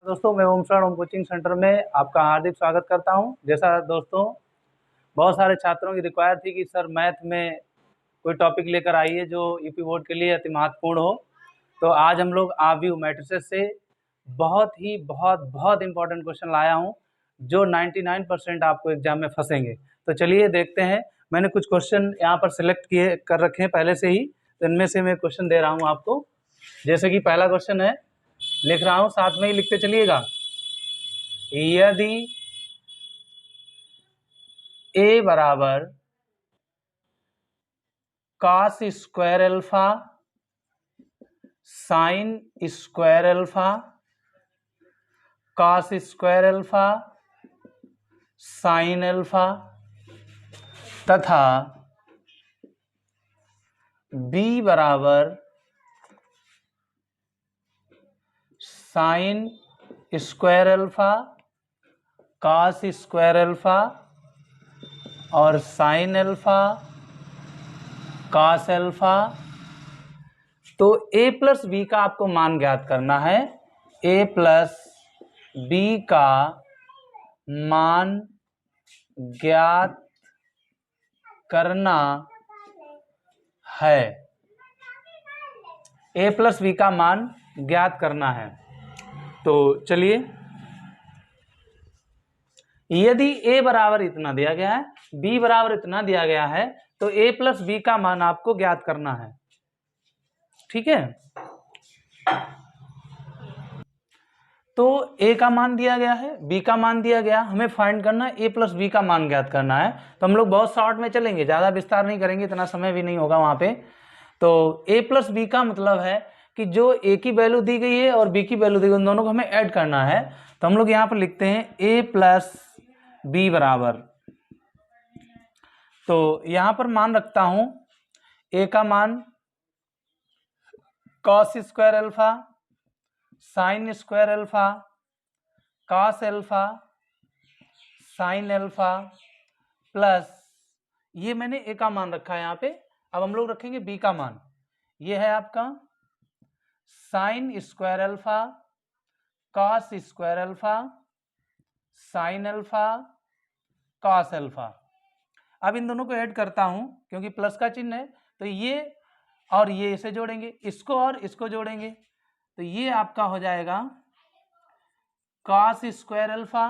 दोस्तों, मैं ओम coaching centre में आपका हार्दिक स्वागत करता हूं। जैसा दोस्तों बहुत सारे छात्रों की रिक्वायर थी कि सर मैथ में कोई टॉपिक लेकर आइए जो यूपी बोर्ड के लिए अति महत्वपूर्ण हो, तो आज हम लोग आव्यूह मैट्रिसेस से बहुत इंपॉर्टेंट क्वेश्चन लाया हूं जो 99% आपको एग्जाम में फंसेंगे। तो चलिए देखते हैं। मैंने कुछ क्वेश्चन यहाँ पर सिलेक्ट किए कर रखे हैं पहले से ही, तो इनमें से मैं क्वेश्चन दे रहा हूँ आपको। जैसे कि पहला क्वेश्चन है, लिख रहा हूँ, साथ में ही लिखते चलिएगा। यदि a बराबर cos square alpha sine square alpha cos square alpha sine alpha तथा b बराबर sine square alpha cos square alpha और साइन अल्फा cos अल्फा, तो a प्लस बी का आपको मान ज्ञात करना है। a प्लस बी का मान ज्ञात करना है। a प्लस बी का मान ज्ञात करना है। तो चलिए, यदि a बराबर इतना दिया गया है, b बराबर इतना दिया गया है, तो a प्लस बी का मान आपको ज्ञात करना है। ठीक है, तो a का मान दिया गया है, b का मान दिया गया, हमें फाइंड करना है a प्लस बी का मान ज्ञात करना है। तो हम लोग बहुत शॉर्ट में चलेंगे, ज़्यादा विस्तार नहीं करेंगे, इतना समय भी नहीं होगा वहाँ पे। तो a प्लस बी का मतलब है कि जो a की वैल्यू दी गई है और b की वैल्यू दी गई, उन दोनों को हमें ऐड करना है। तो हम लोग यहाँ पर लिखते हैं a प्लस बी बराबर, तो यहाँ पर मान रखता हूँ a का मान cos square alpha sine square alpha cos alpha sine alpha plus, ये मैंने a का मान रखा है यहाँ पे। अब हम लोग रखेंगे b का मान, ये है आपका sine square alpha cos square alpha sine alpha cos alpha. अब इन दोनों को ऐड करता हूं क्योंकि प्लस का चिन्ह है, तो ये और ये इसे जोड़ेंगे, इसको और इसको जोड़ेंगे, तो ये आपका हो जाएगा cos square alpha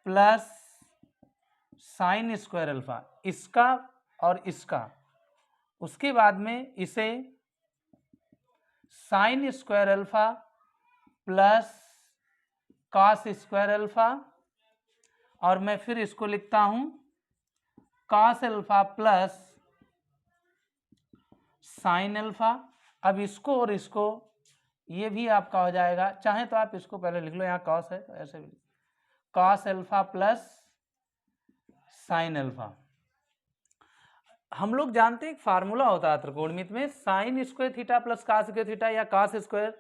plus sine square alpha, इसका और इसका। उसके बाद में इसे sine square alpha plus cos square alpha, और मैं फिर इसको लिखता हूं cos alpha plus sine alpha. अब इसको और इसको, ये भी आपका हो जाएगा, चाहे तो आप इसको पहले लिख लो, यहाँ cos है तो ऐसे भी cos alpha plus sine alpha. हम लोग जानते हैं एक फार्मूला होता है त्रिकोणमिति में, sine square theta plus cos square theta या cos square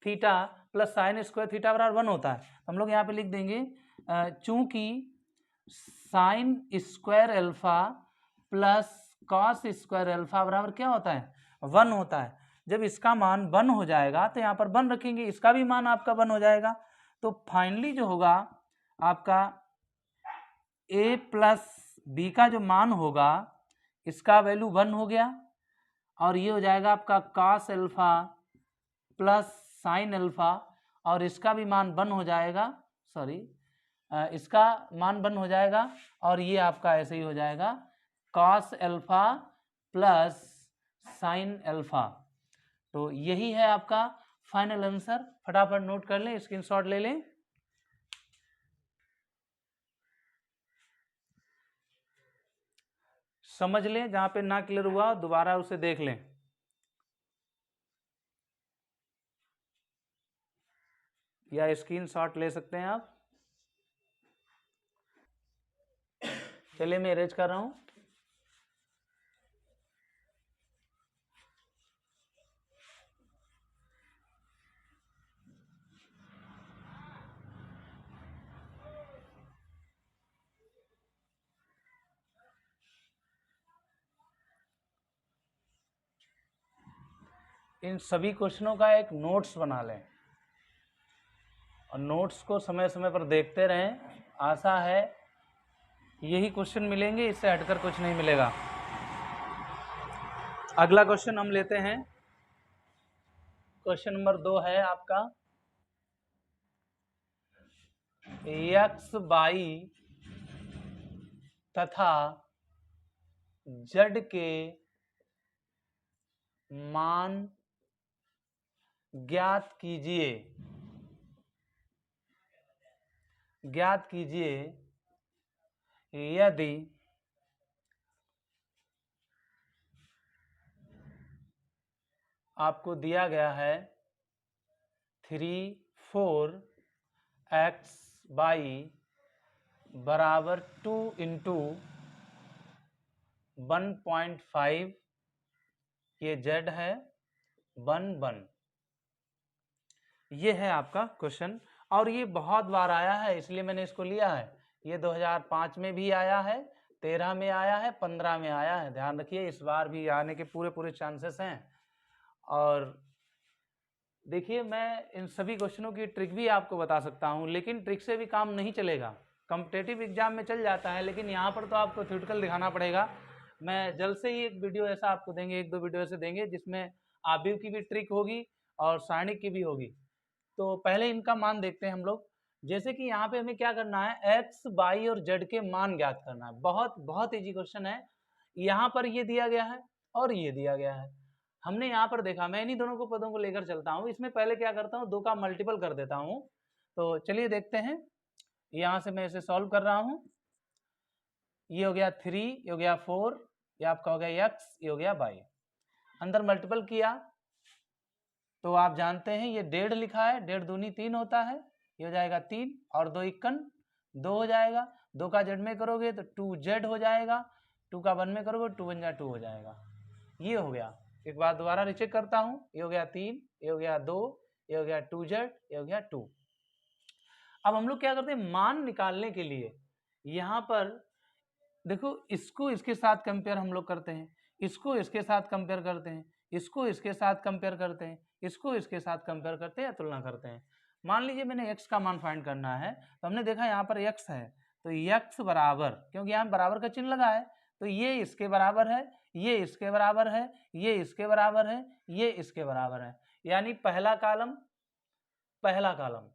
theta plus sine square theta बराबर 1 होता है। हम लोग यहाँ पे लिख देंगे चूंकि sine square alpha plus cos square alpha बराबर क्या होता है, 1 होता है। जब इसका मान 1 हो जाएगा तो यहाँ पर 1 रखेंगे, इसका भी मान आपका 1 हो जाएगा। तो फाइनली जो होगा आपका a प्लस बी का जो मान होगा, इसका वैल्यू 1 हो गया, और ये हो जाएगा आपका cos alpha plus sine alpha, और इसका भी मान 1 हो जाएगा, इसका मान 1 हो जाएगा, और ये आपका ऐसे ही हो जाएगा cos alpha plus sine alpha. तो यही है आपका फाइनल आंसर। फटाफट नोट कर लें, स्क्रीनशॉट ले लें। समझ लें, जहां पे ना क्लियर हुआ दोबारा उसे देख लें। या स्क्रीनशॉट ले सकते हैं आप। चलिए मैं इरेज कर रहा हूं। इन सभी क्वेश्चनों का एक नोट्स बना लें। और नोट्स को समय समय पर देखते रहें। आशा है यही क्वेश्चन मिलेंगे, इससे हटकर कुछ नहीं मिलेगा। अगला क्वेश्चन हम लेते हैं, क्वेश्चन नंबर 2 है आपका एक्स वाई तथा जेड के मान ज्ञात कीजिए। ज्ञात कीजिए यदि आपको दिया गया है 3, 4 एक्स वाई बराबर 2 इंटू 1.5, ये जेड है, 1 1। ये है आपका क्वेश्चन और ये बहुत बार आया है इसलिए मैंने इसको लिया है। ये 2005 में भी आया है, 13 में आया है, 15 में आया है। ध्यान रखिए इस बार भी आने के पूरे चांसेस हैं। और देखिए मैं इन सभी क्वेश्चनों की ट्रिक भी आपको बता सकता हूं, लेकिन ट्रिक से भी काम नहीं चलेगा। कॉम्पिटिटिव एग्जाम में चल जाता है, लेकिन यहाँ पर तो आपको थ्योरेटिकल दिखाना पड़ेगा। मैं जल्द से ही एक वीडियो ऐसा आपको देंगे, 1-2 वीडियो ऐसे देंगे जिसमें आबिव की भी ट्रिक होगी और सारणिक की भी होगी। तो पहले इनका मान देखते हैं हम लोग। जैसे कि यहाँ पे हमें क्या करना है, एक्स वाई और जेड के मान ज्ञात करना है। बहुत इजी क्वेश्चन है। यहाँ पर ये दिया गया है और ये दिया गया है। हमने यहाँ पर देखा, मैं इन्हीं दोनों को पदों को लेकर चलता हूँ। इसमें पहले क्या करता हूँ, 2 का मल्टीपल कर देता हूँ। तो चलिए देखते हैं, यहाँ से मैं इसे सॉल्व कर रहा हूँ। ये हो गया 3, ये हो गया 4, ये आपका हो गया x, ये हो गया y। अंदर मल्टीपल किया तो आप जानते हैं ये 1.5 लिखा है, 1.5 दूनी 3 होता है, ये हो जाएगा 3 और 2 इक्कन 2 हो जाएगा। 2 का जेड में करोगे तो 2z हो जाएगा, 2 का 1 में करोगे 2 1 जा 2 हो जाएगा। ये हो गया। एक बार दोबारा रीचेक करता हूँ, ये हो गया 3, ये हो गया 2, ये हो गया 2z, ये हो गया 2। अब हम लोग क्या करते हैं, मान निकालने के लिए यहाँ पर देखो, इसको इसके साथ कंपेयर हम लोग करते हैं, इसको इसके साथ कंपेयर करते हैं, इसको इसके साथ कंपेयर करते हैं, इसको इसके साथ कंपेयर करते हैं या तुलना करते हैं। मान लीजिए मैंने x का मान फाइंड करना है, तो हमने देखा यहाँ पर x है, तो x बराबर, क्योंकि यहाँ बराबर का चिन्ह लगा है, तो ये इसके बराबर है, ये इसके बराबर है, ये इसके बराबर है, ये इसके बराबर है। यानी पहला कॉलम पहला कॉलम,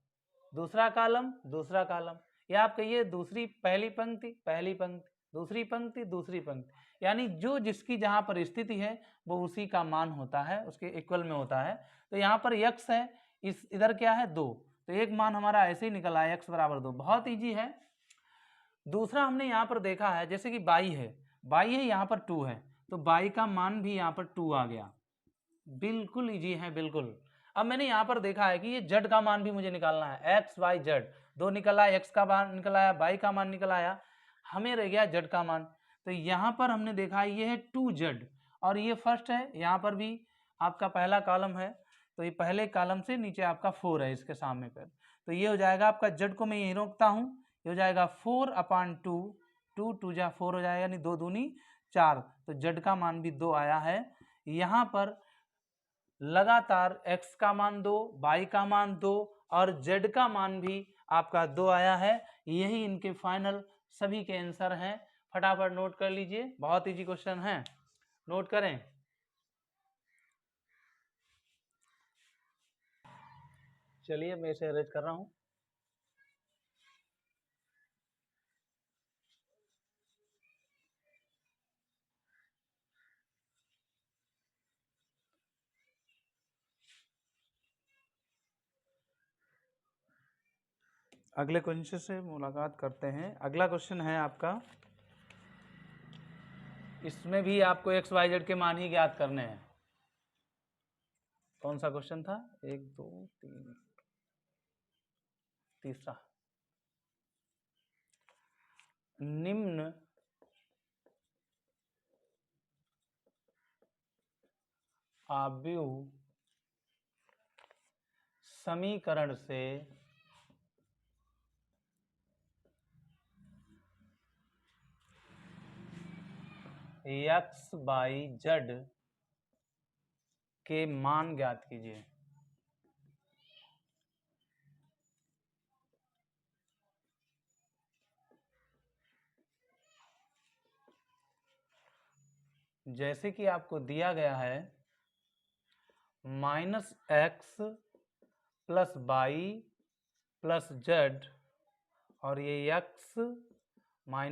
दूसरा कॉलम दूसरा कॉलम, या आप कहिए दूसरी पहली पंक्ति पहली पंक्ति, दूसरी पंक्ति दूसरी पंक्ति। यानी जो जिसकी जहाँ पर स्थिति है वो उसी का मान होता है, उसके इक्वल में होता है। तो यहाँ पर x है, इस इधर क्या है 2, तो एक मान हमारा ऐसे ही निकला है, x बराबर 2। बहुत इजी है। दूसरा हमने यहाँ पर देखा है, जैसे कि y है यहाँ पर 2 है, तो y का मान भी यहाँ पर 2 आ गया। बिल्कुल इजी है, बिल्कुल। अब मैंने यहाँ पर देखा है कि ये z का मान भी मुझे निकालना है, x y z 2 निकला, x का मान निकल आया, y का मान निकल आया, हमें रह गया z का मान। तो यहाँ पर हमने देखा है ये है 2z और ये फर्स्ट है, यहाँ पर भी आपका पहला कॉलम है, तो ये पहले कॉलम से नीचे आपका 4 है इसके सामने पर। तो ये हो जाएगा आपका z को मैं यहीं रोकता हूँ, ये हो जाएगा 4/2, 2 2 जा 4 हो जाएगा, यानी 2 दूनी 4, तो z का मान भी 2 आया है। यहाँ पर लगातार x का मान 2, y का मान 2 और z का मान भी आपका 2 आया है। यही इनके फाइनल सभी के आंसर हैं। फटाफट नोट कर लीजिए, बहुत इजी क्वेश्चन है, नोट करें। चलिए मैं इसे अरेंज कर रहा हूं। अगले क्वेश्चन से मुलाकात करते हैं। अगला क्वेश्चन है आपका, इसमें भी आपको एक्स वाई जेड के मान ही ज्ञात करने हैं। कौन सा क्वेश्चन था, 1 2 3 तीसरा। निम्न आव्यूह समीकरण से एक्स बाई जेड के मान ज्ञात कीजिए। जैसे कि आपको दिया गया है -x + y + z और ये x - y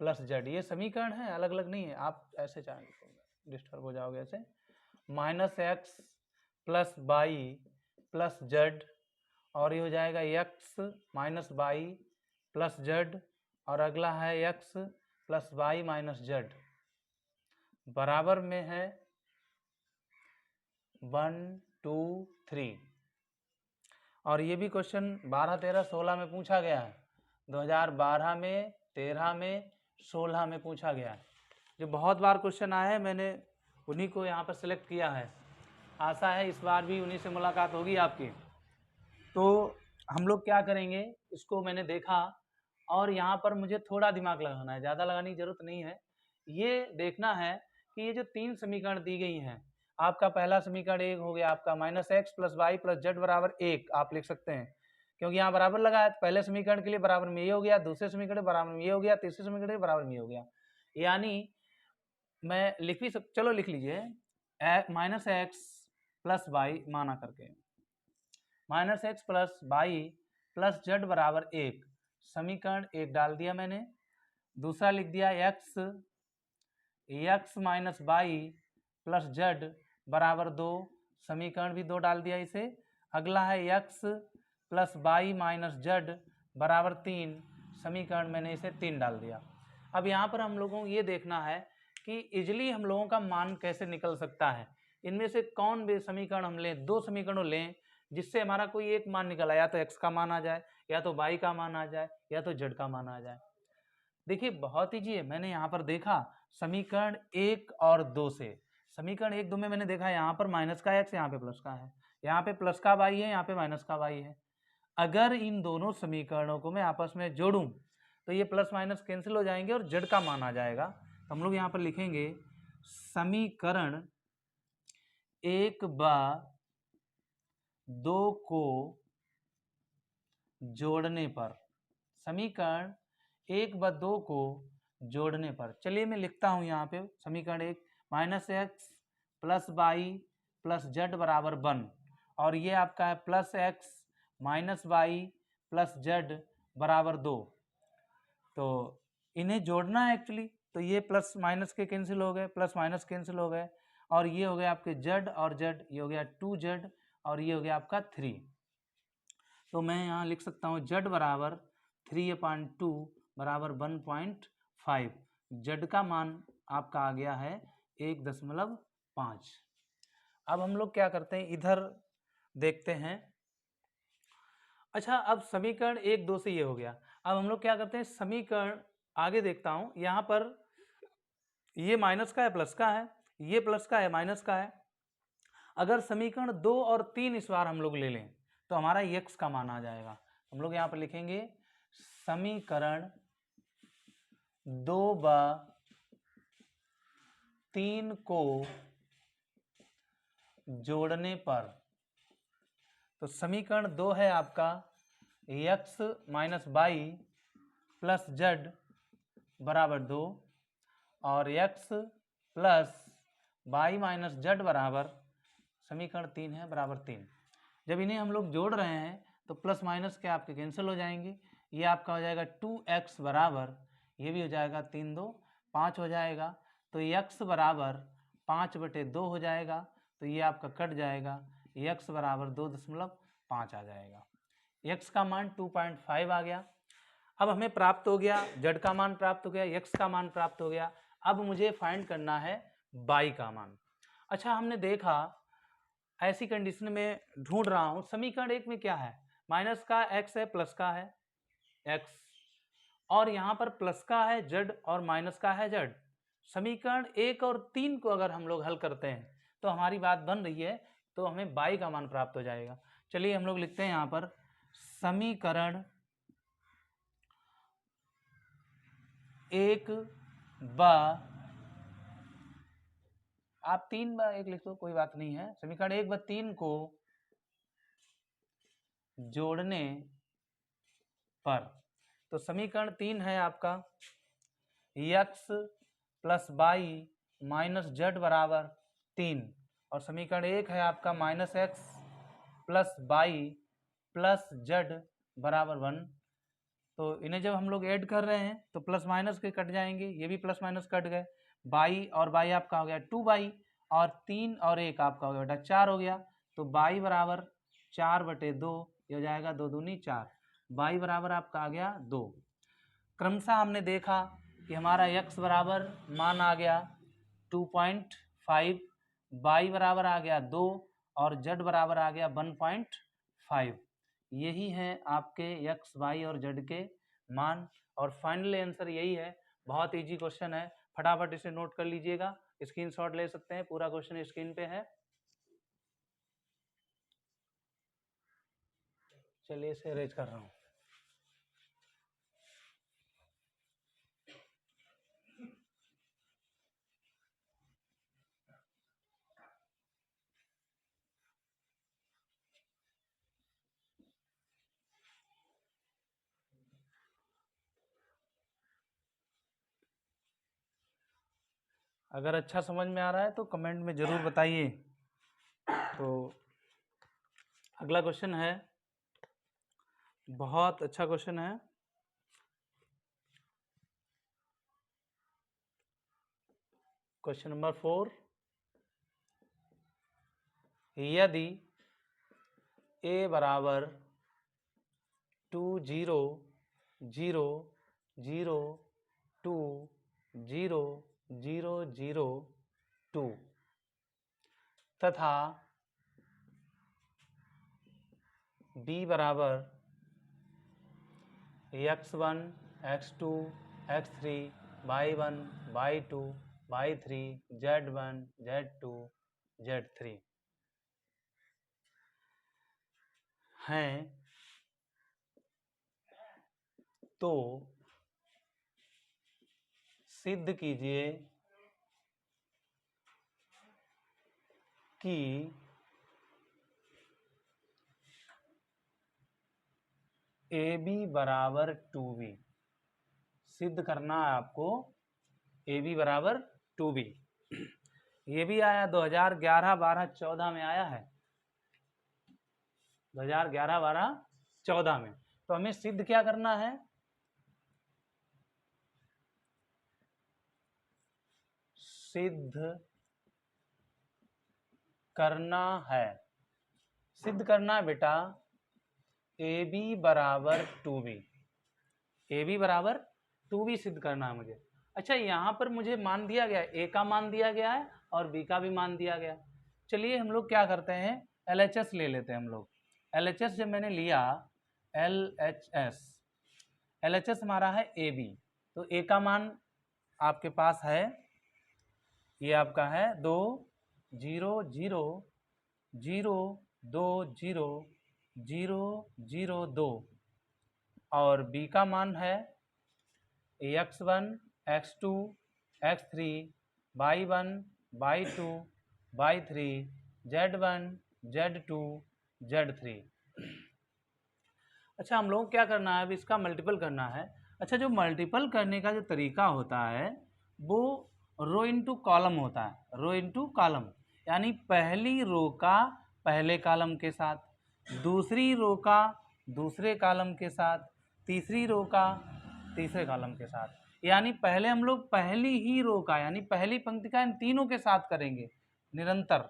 + z, ये समीकरण है, अलग अलग नहीं है। आप ऐसे चाहेंगे तो डिस्टर्ब हो जाओगे ऐसे। -x + y + z और ये हो जाएगा x - y + z और अगला है x + y - z बराबर में है 1 2 3। और ये भी क्वेश्चन 12 13 16 में पूछा गया है, 2012 में, 13 में, 16 में पूछा गया है। जो बहुत बार क्वेश्चन आए हैं, मैंने उन्हीं को यहाँ पर सिलेक्ट किया है। आशा है इस बार भी उन्हीं से मुलाकात होगी आपकी। तो हम लोग क्या करेंगे, इसको मैंने देखा और यहाँ पर मुझे थोड़ा दिमाग लगाना है, ज़्यादा लगाने की जरूरत नहीं है। ये देखना है कि ये जो 3 समीकरण दी गई हैं, आपका पहला समीकरण एक हो गया आपका -x + y + z = 1, आप लिख सकते हैं क्योंकि यहाँ बराबर लगा है। पहले समीकरण के लिए बराबर में ये हो गया, दूसरे समीकरण बराबर में ये हो गया, तीसरे समीकरण के बराबर में ये हो गया। यानी मैं लिख भी चलो लिख लीजिए -x + y माना करके -x + y + z = 1, समीकरण 1 डाल दिया मैंने। दूसरा लिख दिया x - y + z = 2, समीकरण भी 2 डाल दिया इसे। अगला है x + y - z = 3, समीकरण मैंने इसे 3 डाल दिया। अब यहाँ पर हम लोगों को ये देखना है कि इजली हम लोगों का मान कैसे निकल सकता है। इनमें से कौन भी समीकरण हम लें, 2 समीकरण लें जिससे हमारा कोई एक मान निकल आए, या तो x का मान आ जाए, या तो y का मान आ जाए, या तो z का मान आ जाए। देखिए बहुत ईजी है, मैंने यहाँ पर देखा समीकरण 1 और 2 से। समीकरण 1 2 में मैंने देखा यहाँ पर माइनस का x, यहाँ पे प्लस का है, यहाँ पे प्लस का y है, यहाँ पे माइनस का y है। अगर इन दोनों समीकरणों को मैं आपस में जोड़ूं तो ये प्लस माइनस कैंसिल हो जाएंगे और z का मान आ जाएगा। तो हम लोग यहाँ पर लिखेंगे समीकरण 1 व 2 को जोड़ने पर, समीकरण 1 व 2 को जोड़ने पर, चलिए मैं लिखता हूं यहाँ पे समीकरण 1 -x + y + z = 1 और ये आपका है +x - y + z = 2। तो इन्हें जोड़ना है एक्चुअली, तो ये प्लस माइनस के कैंसिल हो गए, प्लस माइनस कैंसिल हो गए और ये हो गया आपके z और z, ये हो गया 2z और ये हो गया आपका 3। तो मैं यहाँ लिख सकता हूँ z = 3/2 = 1.5। z का मान आपका आ गया है 1.5। अब हम लोग क्या करते हैं, इधर देखते हैं। अच्छा, अब समीकरण 1 2 से ये हो गया। अब हम लोग क्या करते हैं, समीकरण आगे देखता हूँ, यहाँ पर ये माइनस का है, प्लस का है, ये प्लस का है, माइनस का है। अगर समीकरण 2 और 3 इस बार हम लोग ले लें तो हमारा x का मान आ जाएगा। हम लोग यहाँ पर लिखेंगे समीकरण 2 व 3 को जोड़ने पर, तो समीकरण 2 है आपका x - y + z = 2 और x + y - z बराबर समीकरण 3 है बराबर 3। जब इन्हें हम लोग जोड़ रहे हैं तो प्लस माइनस के आपके कैंसिल हो जाएंगे। ये आपका हो जाएगा 2x बराबर, ये भी हो जाएगा 3 2 5 हो जाएगा, तो x बराबर 5/2 हो जाएगा, तो ये आपका कट जाएगा, x बराबर 2.5 आ जाएगा। x का मान 2.5 आ गया। अब हमें प्राप्त हो गया, z का मान प्राप्त हो गया, x का मान प्राप्त हो गया। अब मुझे फाइंड करना है y का मान। अच्छा, हमने देखा ऐसी कंडीशन में ढूंढ रहा हूं, समीकरण 1 में क्या है, माइनस का x है, प्लस का है x और यहाँ पर प्लस का है z और माइनस का है z। समीकरण 1 और 3 को अगर हम लोग हल करते हैं तो हमारी बात बन रही है, तो हमें y का मान प्राप्त हो जाएगा। चलिए हम लोग लिखते हैं यहाँ पर समीकरण 1 व, आप 3 व 1 लिख दो कोई बात नहीं है, समीकरण 1 व 3 को जोड़ने पर, तो समीकरण 3 है आपका x + y माइनस जेड बराबर 3, और समीकरण 1 है आपका minus X plus Y plus Z बराबर 1। तो इन्हें जब हम लोग ऐड कर रहे हैं तो प्लस माइनस के कट जाएंगे, ये भी प्लस माइनस कट गए, बाई और बाई आपका हो गया 2 बाई, और 3 और 1 आपका हो गया बेटा 4 हो गया। तो बाई बराबर 4/2, ये हो जाएगा 2 दूनी 4, बाई बराबर आपका आ गया 2। क्रमशः हमने देखा कि हमारा x बराबर मान आ गया 2.5, बाई बराबर आ गया 2, और z बराबर आ गया 1.5। यही है आपके x, y और z के मान, और फाइनल आंसर यही है। बहुत इजी क्वेश्चन है, फटाफट इसे नोट कर लीजिएगा, स्क्रीनशॉट ले सकते हैं, पूरा क्वेश्चन स्क्रीन पे है। चलिए इसे अरेंज कर रहा हूँ। अगर अच्छा समझ में आ रहा है तो कमेंट में ज़रूर बताइए। तो अगला क्वेश्चन है, बहुत अच्छा क्वेश्चन है। क्वेश्चन नंबर 4, यदि a बराबर 2 0 0 0 2 0 0 0 2 तथा b बराबर x1 x2 x3 y1 y2 y3 z1 z2 z3 हैं, तो सिद्ध कीजिए कि AB बराबर 2B। सिद्ध करना है आपको AB बराबर 2B। ये भी आया 2011, 12, 14 में आया है, 2011, 12, 14 में। तो हमें सिद्ध क्या करना है, सिद्ध करना है, सिद्ध करना है बेटा AB बराबर 2B, AB बराबर 2B सिद्ध करना है मुझे। अच्छा, यहाँ पर मुझे मान दिया गया, A का मान दिया गया है और B का भी मान दिया गया। चलिए हम लोग क्या करते हैं, LHS ले लेते हैं हम लोग। LHS जब मैंने लिया, LHS हमारा है AB, तो A का मान आपके पास है, ये आपका है 2 0 0 0 2 0 0 0 2, और B का मान है x1 x2 x3 y1 y2 y3 z1 z2 z3। अच्छा, हम लोग क्या करना है, अब इसका मल्टीपल करना है। अच्छा, जो मल्टीपल करने का जो तरीका होता है वो रो इनटू कॉलम होता है, रो इनटू कॉलम, यानी पहली रो का पहले कॉलम के साथ, दूसरी रो का दूसरे कॉलम के साथ, तीसरी रो का तीसरे कॉलम के साथ। यानी पहले हम लोग पहली ही रो का यानी पहली पंक्ति का इन तीनों के साथ करेंगे निरंतर,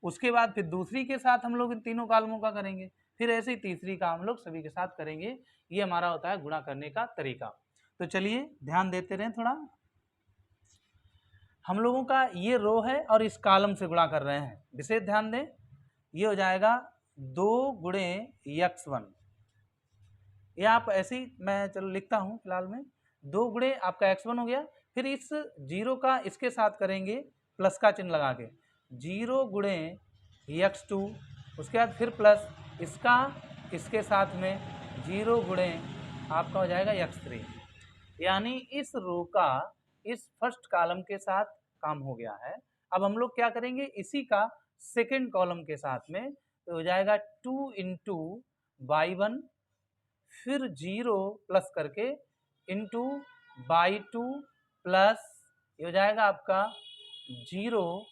उसके बाद फिर दूसरी के साथ हम लोग इन तीनों कॉलमों का करेंगे, फिर ऐसे ही तीसरी का हम लोग सभी के साथ करेंगे। ये हमारा होता है गुणा करने का तरीका। तो चलिए ध्यान देते रहें थोड़ा, हम लोगों का ये रो है और इस कॉलम से गुणा कर रहे हैं, विशेष ध्यान दें। ये हो जाएगा 2 गुणे x1, ये आप ऐसे ही मैं चलो लिखता हूँ फिलहाल में, 2 गुणे आपका x1 हो गया, फिर इस जीरो का इसके साथ करेंगे प्लस का चिन्ह लगा के, 0 गुणे x2, उसके बाद फिर प्लस इसका इसके साथ में 0 गुणे आपका हो जाएगा x3। यानी इस रो का इस फर्स्ट कॉलम के साथ काम हो गया है। अब हम लोग क्या करेंगे, इसी का सेकंड कॉलम के साथ में, तो हो जाएगा 2 इंटू y1, फिर 0 प्लस करके इंटू y2 प्लस, ये हो जाएगा आपका 0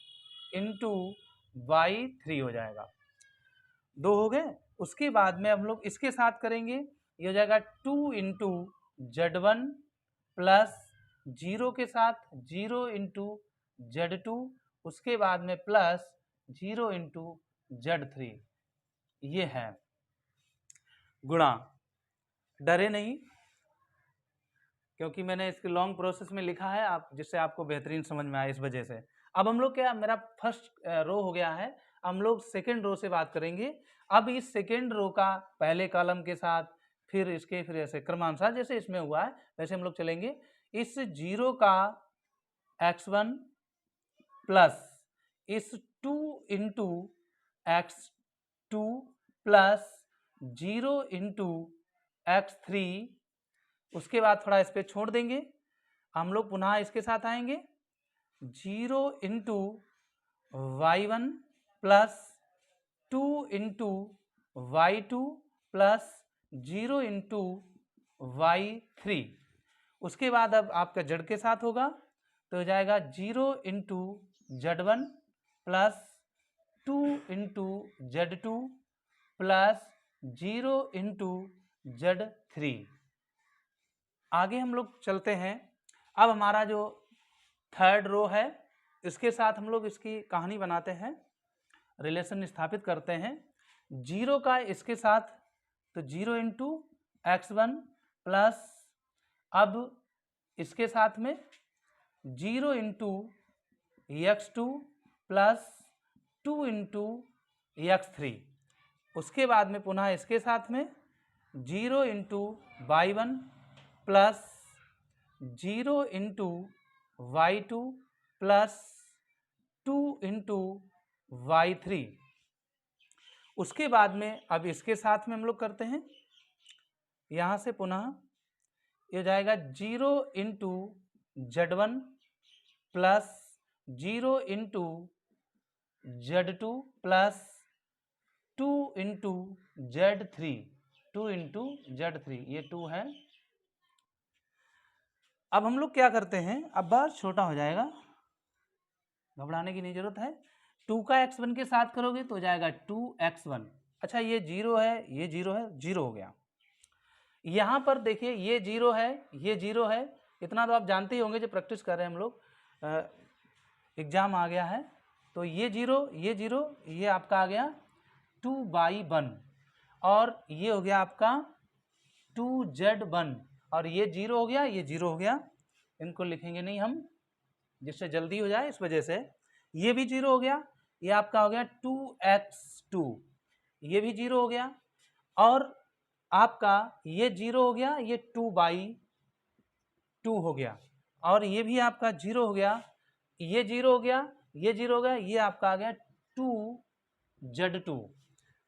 इंटू y3 हो जाएगा। 2 हो गए। उसके बाद में हम लोग इसके साथ करेंगे, ये हो जाएगा 2 इंटू z1 प्लस 0 के साथ 0 इंटू z2, उसके बाद में प्लस 0 इंटू z3। ये है गुणा। डरे नहीं, क्योंकि मैंने इसके लॉन्ग प्रोसेस में लिखा है, आप जिससे आपको बेहतरीन समझ में आए इस वजह से। अब हम लोग क्या, मेरा फर्स्ट रो हो गया है, हम लोग सेकेंड रो से बात करेंगे। अब इस सेकेंड रो का पहले कॉलम के साथ, फिर इसके, फिर ऐसे क्रमानुसार जैसे इसमें हुआ है वैसे हम लोग चलेंगे। इस 0 का x1 प्लस इस 2 into x2 plus 0 into x3, उसके बाद थोड़ा इस पर छोड़ देंगे, हम लोग पुनः इसके साथ आएंगे 0 into y1 plus 2 into y2 plus 0 into y3। उसके बाद अब आपका जड़ के साथ होगा तो हो जाएगा 0 into z1 plus 2 into z2 plus 0 into z3। आगे हम लोग चलते हैं। अब हमारा जो थर्ड रो है, इसके साथ हम लोग इसकी कहानी बनाते हैं, रिलेशन स्थापित करते हैं। 0 का इसके साथ तो 0 इंटू x1 प्लस, अब इसके साथ में 0 into x2 plus 2 into x3। उसके बाद में पुनः इसके साथ में 0 into y1 plus 0 into y2 plus 2 into y3। उसके बाद में अब इसके साथ में हम लोग करते हैं, यहाँ से पुनः ये हो जाएगा 0 into z1 plus 0 into z2 plus 2 into z3, 2 into z3, ये 2 है। अब हम लोग क्या करते हैं, अब बार छोटा हो जाएगा, घबराने की नहीं जरूरत है। 2 का x1 के साथ करोगे तो हो जाएगा 2x1। अच्छा ये 0 है, ये 0 है, 0 हो गया। यहाँ पर देखिए ये 0 है, ये 0 है, इतना तो आप जानते ही होंगे जो प्रैक्टिस कर रहे हैं हम लोग, एग्जाम आ गया है तो ये 0, ये 0, ये आपका आ गया 2/1 और ये हो गया आपका 2z1 और ये 0 हो गया, ये 0 हो गया। इनको लिखेंगे नहीं हम, जिससे जल्दी हो जाए इस वजह से। ये भी 0 हो गया, ये आपका हो गया 2x2, ये भी 0 हो गया और आपका ये 0 हो गया, ये 2/2 हो गया और ये भी आपका 0 हो गया, ये 0 हो गया, ये 0 हो गया, ये आपका आ गया 2z2।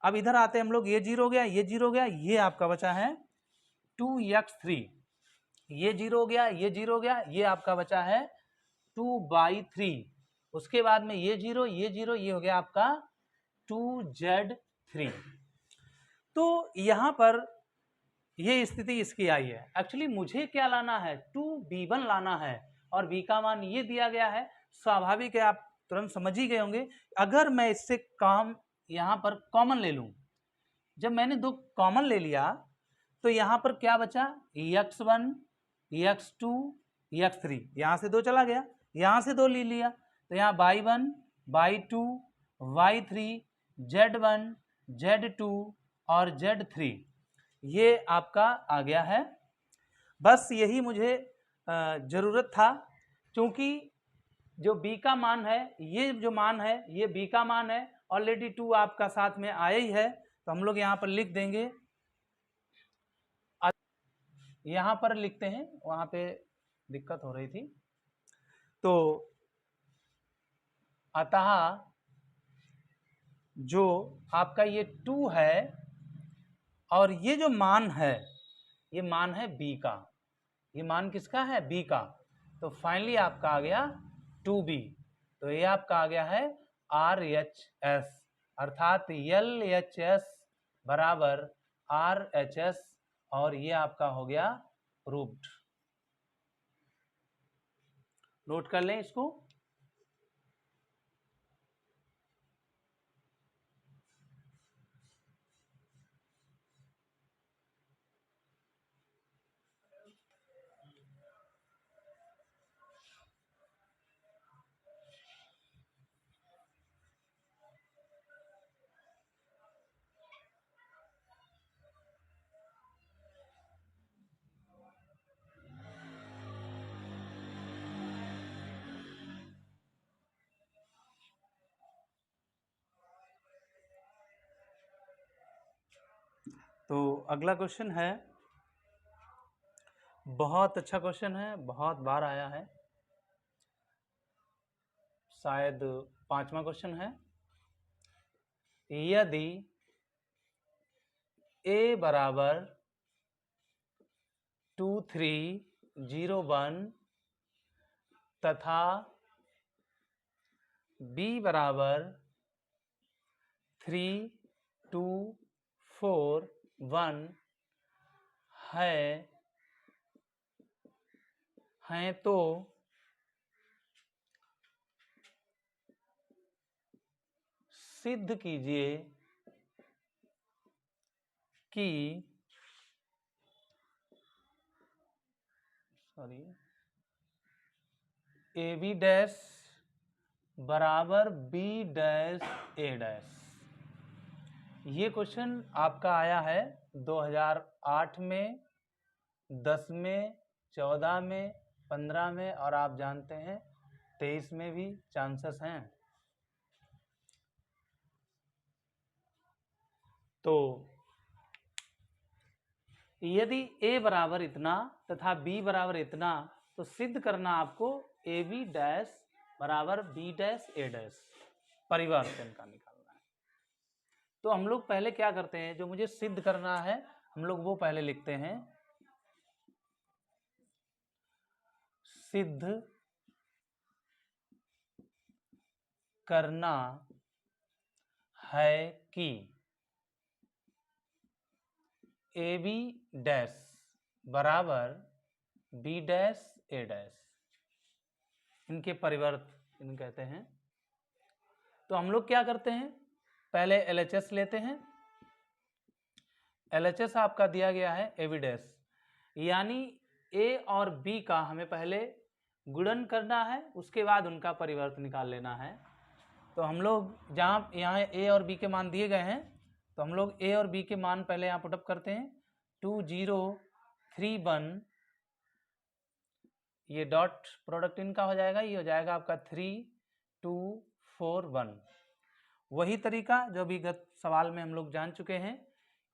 अब इधर आते हैं हम लोग, ये 0 हो गया, ये 0 हो गया, ये आपका बचा है 2x3, ये 0 हो गया, ये 0 हो गया, ये आपका बचा है 2/3। उसके बाद में ये 0, ये 0, ये हो गया आपका 2z3। तो यहाँ पर ये स्थिति इसकी आई है। एक्चुअली मुझे क्या लाना है, 2b1 लाना है और b का मान ये दिया गया है। स्वाभाविक है, आप तुरंत समझ ही गए होंगे। अगर मैं इससे काम यहाँ पर कॉमन ले लूं, जब मैंने 2 कॉमन ले लिया तो यहाँ पर क्या बचा, x1, x2, x3, यहाँ से 2 चला गया, यहाँ से 2 ले लिया तो यहाँ y1, y2, y3, z1, z2 और z3, ये आपका आ गया है। बस यही मुझे ज़रूरत था, क्योंकि जो b का मान है, ये जो मान है ये b का मान है, ऑलरेडी 2 आपका साथ में आया ही है तो हम लोग यहाँ पर लिख देंगे, यहाँ पर लिखते हैं, वहाँ पे दिक्कत हो रही थी। तो अतः जो आपका ये 2 है और ये जो मान है, ये मान है b का, ये मान किसका है, b का। तो फाइनली आपका आ गया 2b, तो ये आपका आ गया है RHS, अर्थात LHS बराबर RHS और ये आपका हो गया प्रूव्ड। नोट कर लें इसको। तो अगला क्वेश्चन है, बहुत अच्छा क्वेश्चन है, बहुत बार आया है, शायद 5वां क्वेश्चन है। यदि a बराबर 2301 तथा b बराबर 3241 हैं तो सिद्ध कीजिए कि ए बी डैश बराबर बी डैश ए डैश। ये क्वेश्चन आपका आया है 2008 में, 10 में, 14 में, 15 में, और आप जानते हैं 23 में भी चांसेस हैं। तो यदि a बराबर इतना तथा b बराबर इतना, तो सिद्ध करना आपको ए बी डैश बराबर बी डैश ए डैश, परिवर्तन का निकालना है। तो हम लोग पहले क्या करते हैं, जो मुझे सिद्ध करना है हम लोग वो पहले लिखते हैं। सिद्ध करना है कि ए बी डैश बराबर बी डैश ए डैश, इनके परिवर्त इन कहते हैं। तो हम लोग क्या करते हैं, पहले LHS लेते हैं। LHS आपका दिया गया है ए बी डैश, यानी A और B का हमें पहले गुणन करना है, उसके बाद उनका परिवर्त निकाल लेना है। तो हम लोग जहाँ यहाँ A और B के मान दिए गए हैं, तो हम लोग A और B के मान पहले यहाँ पुटअप करते हैं। 2031, ये डॉट प्रोडक्ट इनका हो जाएगा, ये हो जाएगा आपका 3241। वही तरीका जो भी गत सवाल में हम लोग जान चुके हैं,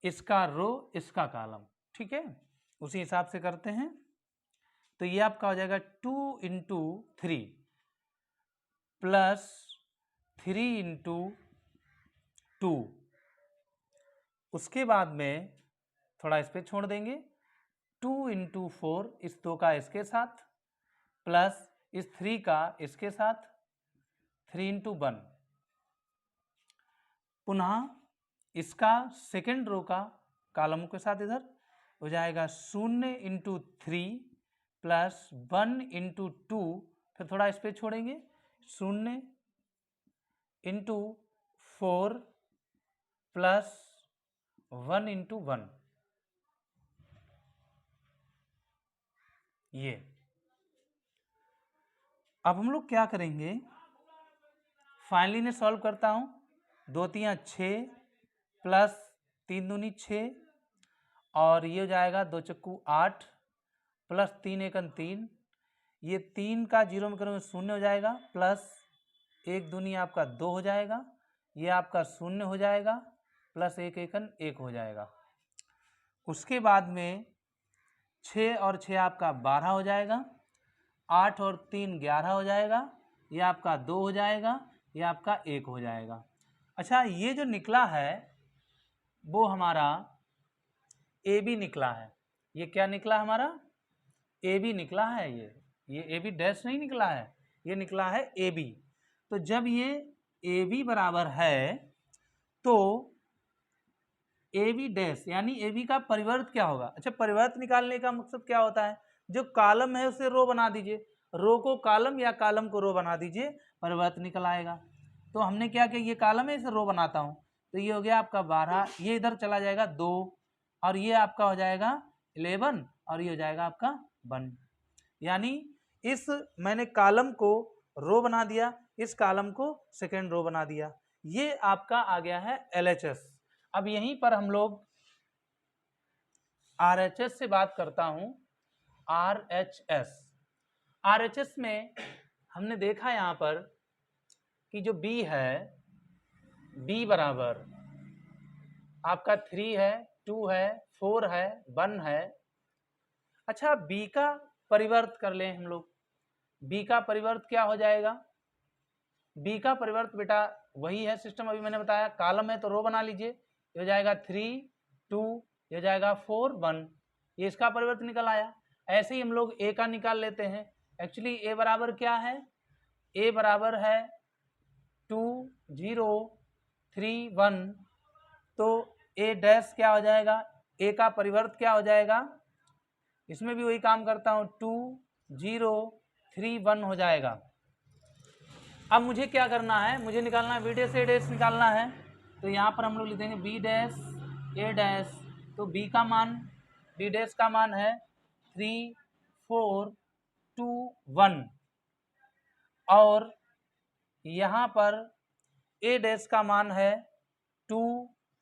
इसका रो इसका कॉलम, ठीक है, उसी हिसाब से करते हैं। तो ये आपका हो जाएगा 2 × 3 प्लस 3 × 2। उसके बाद में थोड़ा इस पे छोड़ देंगे, 2 × 4, इस 2 का इसके साथ, प्लस इस 3 का इसके साथ, 3 × 1। पुनः इसका सेकेंड रो का कॉलम के साथ इधर हो जाएगा 0 × 3 प्लस 1 × 2, फिर थोड़ा इस पे छोड़ेंगे, 0 × 4 प्लस 1 × 1, ये। अब हम लोग क्या करेंगे, फाइनली ने सॉल्व करता हूं, 2 × 6 प्लस 3 दूनी 6, और ये हो जाएगा 2 × 8 प्लस 3 × 1 3, ये 3 का 0 में करोगे 0 हो जाएगा, प्लस 1 दूनी आपका 2 हो जाएगा, ये आपका 0 हो जाएगा, प्लस 1 × 1 हो जाएगा। उसके बाद में 6 और 6 आपका 12 हो जाएगा, 8 और 3 11 हो जाएगा, ये आपका 2 हो जाएगा, ये आपका 1 हो जाएगा। अच्छा, ये जो निकला है वो हमारा ए बी निकला है। ये क्या निकला हमारा, ए बी निकला है। ये ए बी डैश नहीं निकला है, ये निकला है ए बी। तो जब ये ए बी बराबर है तो ए बी डैश यानी ए बी का परिवर्त क्या होगा। अच्छा, परिवर्त निकालने का मकसद क्या होता है, जो कॉलम है उसे रो बना दीजिए, रो को कॉलम या कॉलम को रो बना दीजिए, परिवर्त निकल आएगा। तो हमने क्या किया, ये कॉलम है इसे रो बनाता हूँ, तो ये हो गया आपका 12, ये इधर चला जाएगा 2, और ये आपका हो जाएगा 11, और ये हो जाएगा आपका 1। यानी इस मैंने कॉलम को रो बना दिया, इस कॉलम को सेकेंड रो बना दिया, ये आपका आ गया है LHS। अब यहीं पर हम लोग RHS से बात करता हूं, RHS। RHS में हमने देखा यहां पर कि जो B है, B बराबर आपका 3 है, 2 है, 4 है, 1 है। अच्छा, बी का परिवर्त कर लें हम लोग। बी का परिवर्त क्या हो जाएगा? बी का परिवर्त बेटा वही है सिस्टम अभी मैंने बताया, कॉलम है तो रो बना लीजिए। ये हो जाएगा 3 2, ये हो जाएगा 4 1, ये इसका परिवर्त निकल आया। ऐसे ही हम लोग ए का निकाल लेते हैं। एक्चुअली ए बराबर क्या है? ए बराबर है 2 0 3 1, तो ए डैश क्या हो जाएगा? ए का परिवर्त क्या हो जाएगा? इसमें भी वही काम करता हूँ, 2 0 3 1 हो जाएगा। अब मुझे क्या करना है? मुझे निकालना है बी डैश ए डैश निकालना है। तो यहाँ पर हम लोग लिख देंगे बी डैश ए डैश। तो बी का मान, बी डैश का मान है 3 4 2 1, और यहाँ पर ए डैश का मान है 2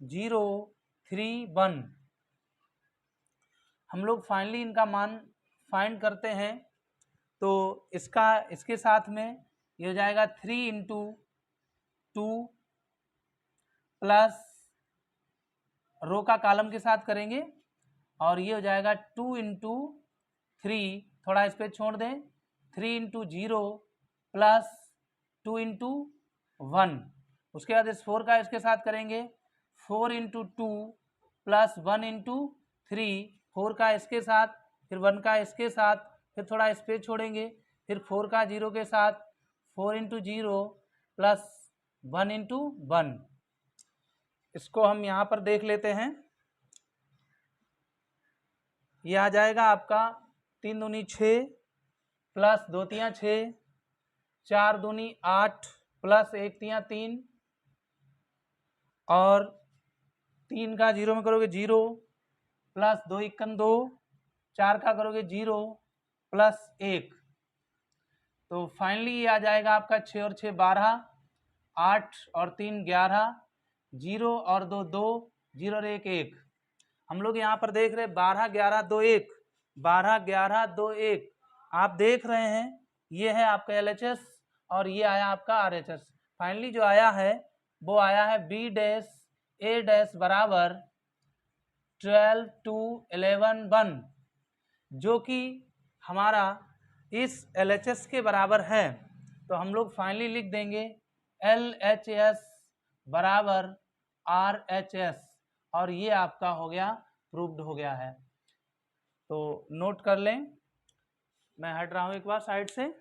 0 3 1। हम लोग फाइनली इनका मान फाइंड करते हैं। तो इसके साथ में ये हो जाएगा 3 इंटू 2 प्लस रो का कॉलम के साथ करेंगे, और ये हो जाएगा 2 इंटू 3, थोड़ा इस पर छोड़ दें, 3 इंटू 0 प्लस 2 इंटू 1। उसके बाद इस 4 का इसके साथ करेंगे, 4 इंटू 2 प्लस 1 इंटू 3, 4 का इसके साथ, फिर 1 का इसके साथ, फिर थोड़ा इस पर छोड़ेंगे, फिर 4 का 0 के साथ, 4 इंटू 0 प्लस 1 इंटू 1। इसको हम यहाँ पर देख लेते हैं। ये आ जाएगा आपका 3 दूनी 6 प्लस 2 तियाँ 6, 4 दूनी 8 प्लस 1 तियाँ 3, और 3 का 0 में करोगे 0 प्लस 2 इक्कन 2, 4 का करोगे 0 प्लस 1। तो फाइनली ये आ जाएगा आपका 6 और 6 12, 8 और 3 11, 0 और 2 2, 0 और 1 1। हम लोग यहाँ पर देख रहे हैं 12 11 2 1, 12 11 2 1। आप देख रहे हैं ये है आपका LHS और ये आया आपका RHS। फाइनली जो आया है वो आया है बी डैश ए डैश बराबर 12 2 11 1, जो कि हमारा इस LHS के बराबर है। तो हम लोग फाइनली लिख देंगे LHS बराबर RHS, और ये आपका हो गया, प्रूव्ड हो गया है। तो नोट कर लें, मैं हट रहा हूँ एक बार साइड से।